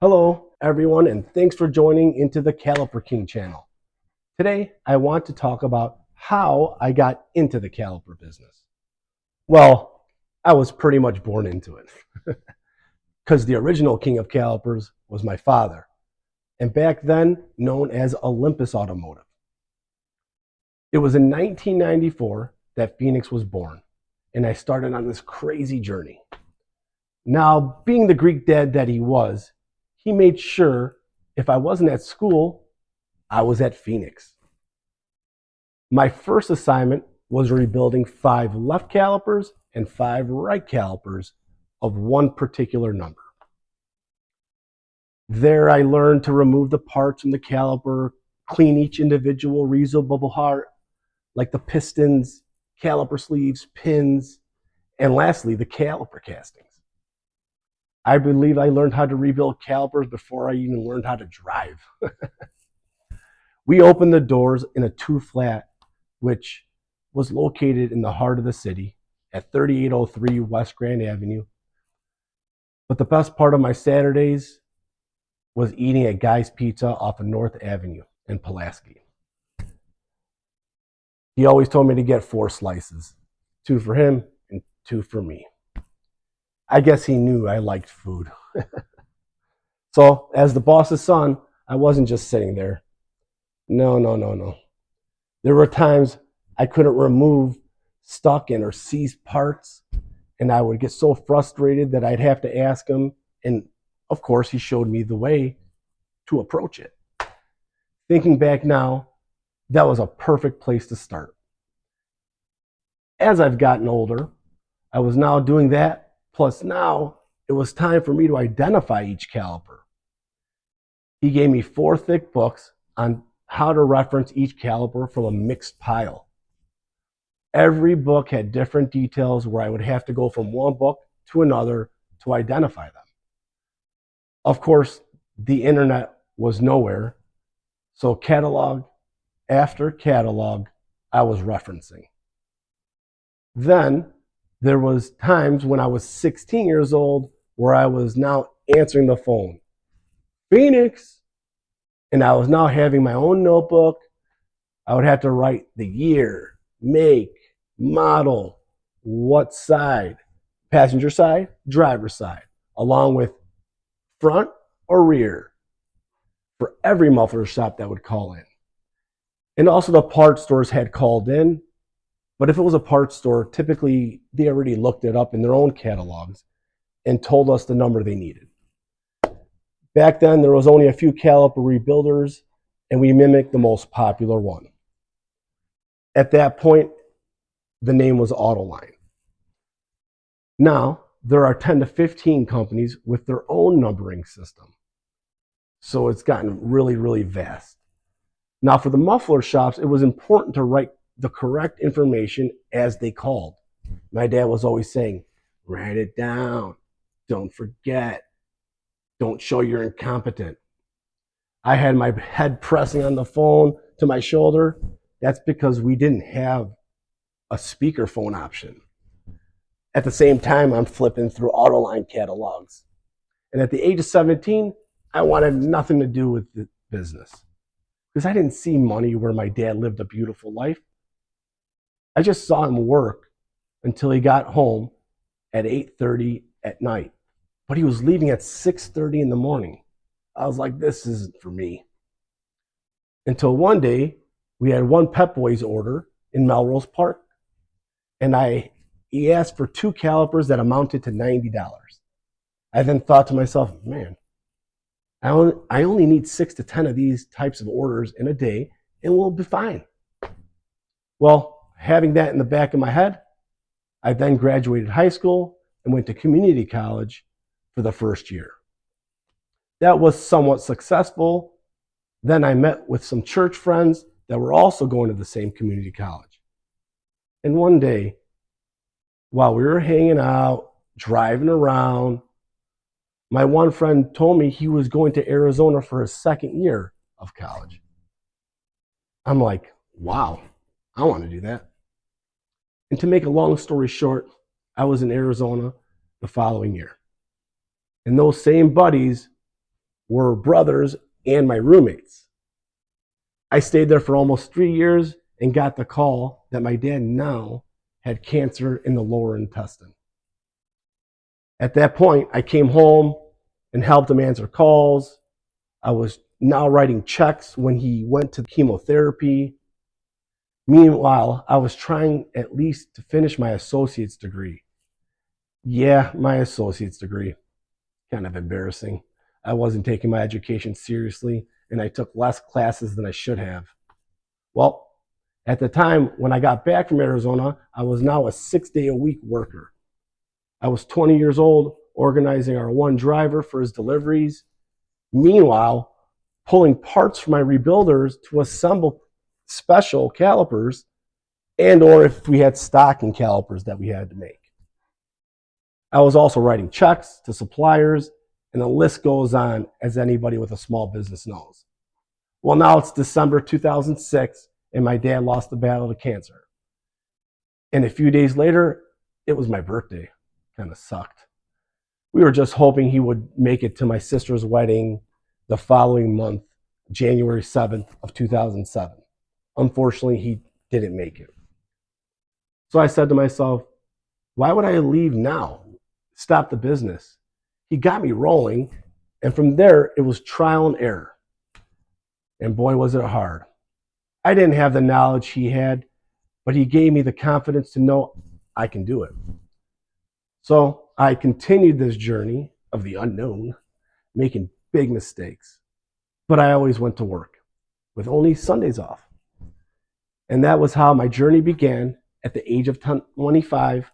Hello, everyone, and thanks for joining into the Caliper King channel. Today, I want to talk about how I got into the caliper business. Well, I was pretty much born into it because the original king of calipers was my father, and back then known as Olympus Automotive. It was in 1994 that Phoenix was born, and I started on this crazy journey. Now, being the Greek dad that he was, he made sure if I wasn't at school, I was at Phoenix. My first assignment was rebuilding 5 left calipers and 5 right calipers of one particular number. There I learned to remove the parts from the caliper, clean each individual reusable part, like the pistons, caliper sleeves, pins, and lastly, the caliper castings. I believe I learned how to rebuild calipers before I even learned how to drive. We opened the doors in a 2-flat, which was located in the heart of the city at 3803 West Grand Avenue. But the best part of my Saturdays was eating at Guy's Pizza off of North Avenue in Pulaski. He always told me to get 4 slices, 2 for him and 2 for me. I guess he knew I liked food. So, as the boss's son, I wasn't just sitting there. No. There were times I couldn't remove stuck in or seized parts, and I would get so frustrated that I'd have to ask him, and of course he showed me the way to approach it. Thinking back now, that was a perfect place to start. As I've gotten older, I was now doing that, plus now it was time for me to identify each caliper. He gave me 4 thick books on how to reference each caliper from a mixed pile. Every book had different details where I would have to go from one book to another to identify them. Of course, the internet was nowhere, so catalog after catalog I was referencing. Then there was times when I was 16 years old where I was now answering the phone. Phoenix! And I was now having my own notebook. I would have to write the year, make, model, what side, passenger side, driver side, along with front or rear for every muffler shop that would call in. And also the parts stores had called in, but if it was a parts store, typically they already looked it up in their own catalogs and told us the number they needed. Back then, there was only a few caliper rebuilders, and we mimicked the most popular one. At that point, the name was Autoline. Now, there are 10 to 15 companies with their own numbering system. So it's gotten really vast. Now, for the muffler shops, it was important to write the correct information as they called. My dad was always saying, write it down, don't forget. Don't show you're incompetent. I had my head pressing on the phone to my shoulder. That's because we didn't have a speakerphone option. At the same time, I'm flipping through Autoline catalogs. And at the age of 17, I wanted nothing to do with the business because I didn't see money where my dad lived a beautiful life. I just saw him work until he got home at 8:30 at night. But he was leaving at 6:30 in the morning. I was like, this isn't for me. Until one day, we had one Pep Boys order in Melrose Park, and he asked for 2 calipers that amounted to $90. I then thought to myself, man, I only need 6 to 10 of these types of orders in a day, and we'll be fine. Well, having that in the back of my head, I then graduated high school and went to community college for the first year. That was somewhat successful. Then I met with some church friends that were also going to the same community college. And one day, while we were hanging out, driving around, my one friend told me he was going to Arizona for his 2nd year of college. I'm like, wow, I want to do that. And to make a long story short, I was in Arizona the following year. And those same buddies were brothers and my roommates. I stayed there for almost 3 years and got the call that my dad now had cancer in the lower intestine. At that point, I came home and helped him answer calls. I was now writing checks when he went to chemotherapy. Meanwhile, I was trying at least to finish my associate's degree. Yeah, my associate's degree. Kind of embarrassing. I wasn't taking my education seriously, and I took less classes than I should have. Well, at the time when I got back from Arizona, I was now a 6-day-a-week worker. I was 20 years old, organizing our one driver for his deliveries. Meanwhile, pulling parts from my rebuilders to assemble special calipers, and or if we had stocking calipers that we had to make. I was also writing checks to suppliers, and the list goes on, as anybody with a small business knows. Well, now it's December 2006, and my dad lost the battle to cancer. And a few days later, it was my birthday. Kind of sucked. We were just hoping he would make it to my sister's wedding the following month, January 7th of 2007. Unfortunately, he didn't make it. So I said to myself, why would I leave now? Stop the business. He got me rolling, and from there, it was trial and error. And boy, was it hard. I didn't have the knowledge he had, but he gave me the confidence to know I can do it. So I continued this journey of the unknown, making big mistakes. But I always went to work, with only Sundays off. And that was how my journey began at the age of 25,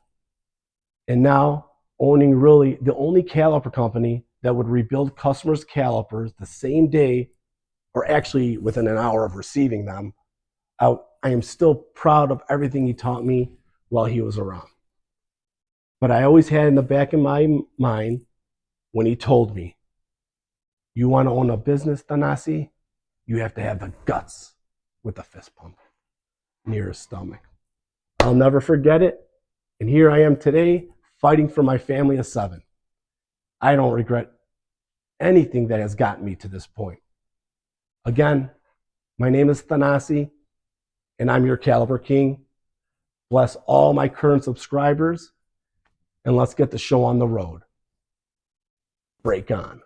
and now owning really the only caliper company that would rebuild customers' calipers the same day, or actually within an hour of receiving them. I am still proud of everything he taught me while he was around. But I always had in the back of my mind when he told me, you want to own a business, Thanasi, you have to have the guts with the fist pump near his stomach. I'll never forget it. And here I am today, fighting for my family of 7. I don't regret anything that has gotten me to this point. Again, my name is Thanasi, and I'm your Caliper King. Bless all my current subscribers, and let's get the show on the road. Break on.